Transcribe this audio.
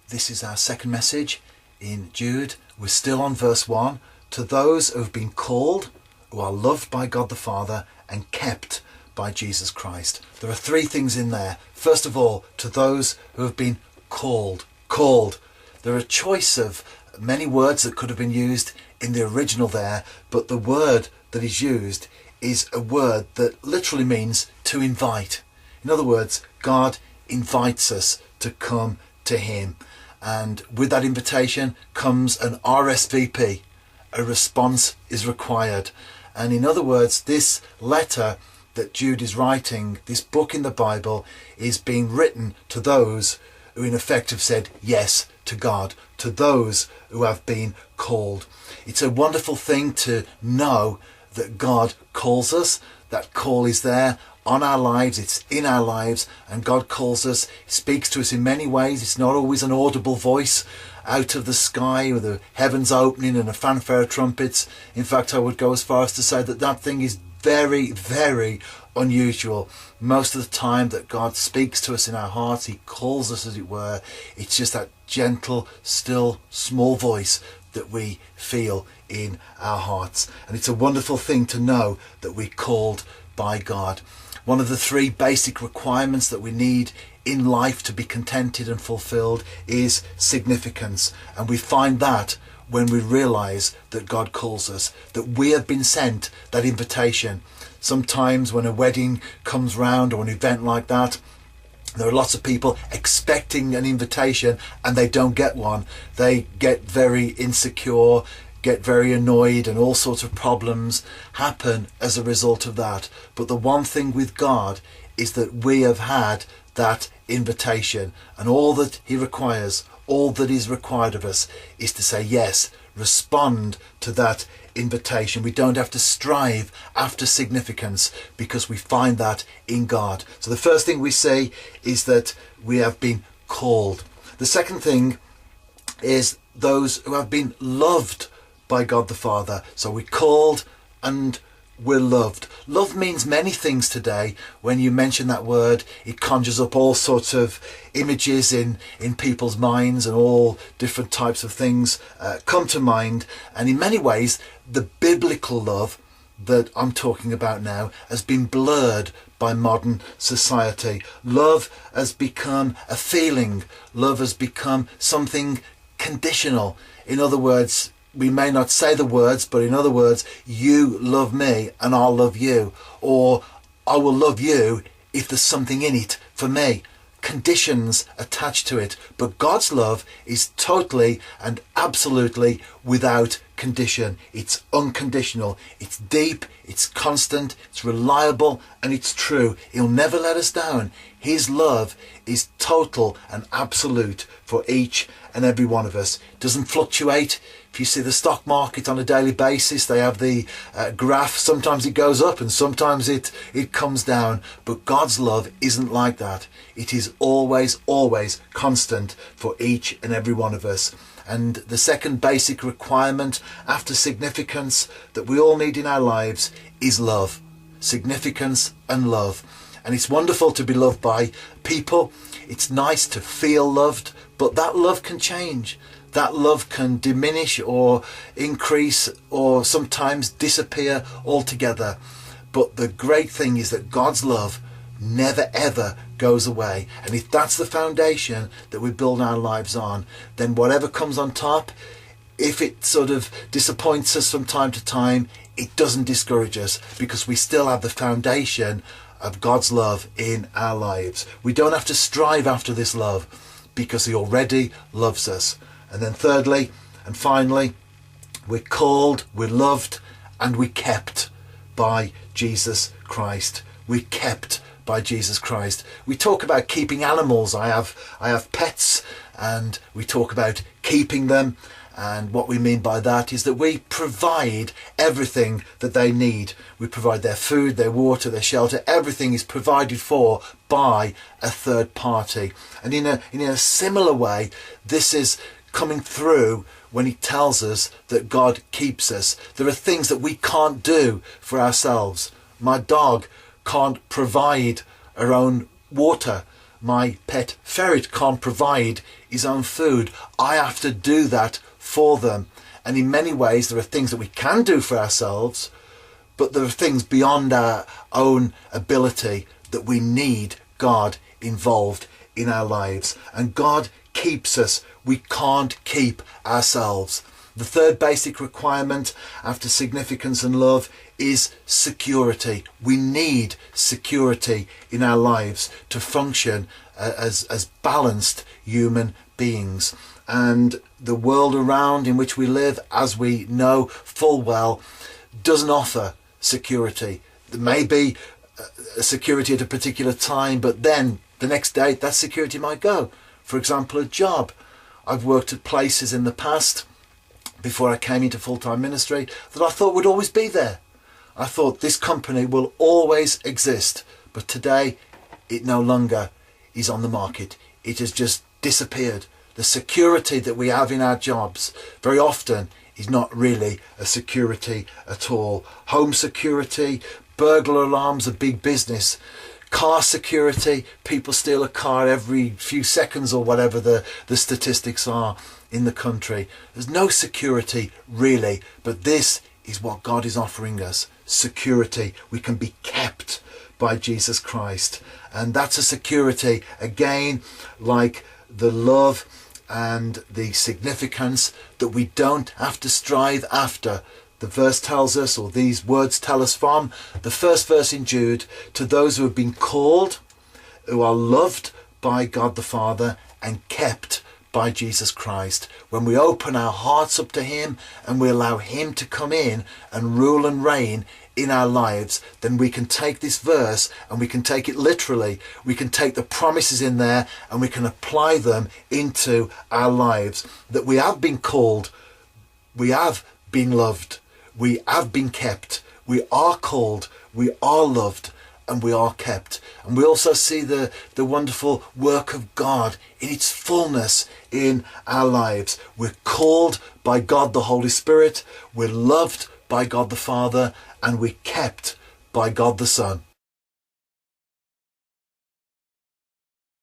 This is our second message in Jude. We're still on verse 1. To those who have been called, who are loved by God the Father and kept by Jesus Christ. There are three things in there. First of all, to those who have been called. Called. There are a choice of many words that could have been used in the original there, but the word that is used is a word that literally means to invite. In other words, God invites us to come to him. And with that invitation comes an RSVP. A response is required. And in other words, this letter that Jude is writing, this book in the Bible, is being written to those who in effect have said yes to God, to those who have been called. It's a wonderful thing to know that God calls us. That call is there on our lives, it's in our lives, and God calls us, speaks to us in many ways. It's not always an audible voice out of the sky with the heavens opening and a fanfare of trumpets. In fact, I would go as far as to say that that thing is very, very unusual. Most of the time that God speaks to us in our hearts, he calls us, as it were, it's just that gentle, still, small voice that we feel in our hearts. And it's a wonderful thing to know that we're called by God. One of the three basic requirements that we need in life to be contented and fulfilled is significance. And we find that when we realize that God calls us, that we have been sent that invitation. Sometimes when a wedding comes round or an event like that, there are lots of people expecting an invitation and they don't get one. They get very insecure, get very annoyed, and all sorts of problems happen as a result of that. But the one thing with God is that we have had that invitation, and all that he requires, all that is required of us, is to say yes, respond to that invitation. We don't have to strive after significance because we find that in God. So the first thing we see is that we have been called. The second thing is those who have been loved by God the Father. So we're called and we're loved. Love means many things today. When you mention that word, it conjures up all sorts of images in people's minds, and all different types of things come to mind. And in many ways, the biblical love that I'm talking about now has been blurred by modern society. Love has become a feeling. Love has become something conditional. In other words, we may not say the words, but in other words, you love me and I'll love you, or I will love you if there's something in it for me. Conditions attached to it. But God's love is totally and absolutely without condition. It's unconditional. It's deep, it's constant, it's reliable, and it's true. He'll never let us down. His love is total and absolute for each and every one of us. It doesn't fluctuate. If you see the stock market on a daily basis, they have the graph. Sometimes it goes up and sometimes it comes down. But God's love isn't like that. It is always, always constant for each and every one of us. And the second basic requirement after significance that we all need in our lives is love. Significance and love. And it's wonderful to be loved by people. It's nice to feel loved, but that love can change. That love can diminish or increase or sometimes disappear altogether. But the great thing is that God's love never ever goes away. And if that's the foundation that we build our lives on, then whatever comes on top, if it sort of disappoints us from time to time, it doesn't discourage us because we still have the foundation of God's love in our lives. We don't have to strive after this love because he already loves us. And then thirdly and finally, we're called, we're loved, and we're kept by Jesus Christ. We're kept by Jesus Christ. We talk about keeping animals. I have pets, and we talk about keeping them. And what we mean by that is that we provide everything that they need. We provide their food, their water, their shelter. Everything is provided for by a third party. And in a similar way, this is coming through when he tells us that God keeps us. There are things that we can't do for ourselves. My dog can't provide her own water. my pet ferret can't provide his own food. I have to do that for them. And in many ways, there are things that we can do for ourselves, but there are things beyond our own ability that we need God involved in our lives. And God keeps us. We can't keep ourselves. The third basic requirement after significance and love is security. We need security in our lives to function as balanced human beings. And the world around in which we live, as we know full well, doesn't offer security. There may be a security at a particular time, but then the next day that security might go. For example, a job. I've worked at places in the past before I came into full-time ministry that I thought would always be there. I thought this company will always exist, but today it no longer is on the market. It has just disappeared. The security that we have in our jobs very often is not really a security at all. Home security, burglar alarms are big business. Car security, people steal a car every few seconds or whatever the statistics are in the country. There's no security really, but this is what God is offering us. Security. We can be kept by Jesus Christ. And that's a security, again, like the love and the significance that we don't have to strive after. The verse tells us, or these words tell us from the first verse in Jude, to those who have been called, who are loved by God the Father and kept by Jesus Christ. When we open our hearts up to him and we allow him to come in and rule and reign in our lives, then we can take this verse and we can take it literally. We can take the promises in there and we can apply them into our lives. That we have been called, we have been loved, we have been kept, we are called, we are loved, and we are kept. And we also see the wonderful work of God in its fullness in our lives. We're called by God the Holy Spirit, we're loved by God the Father, and we're kept by God the Son.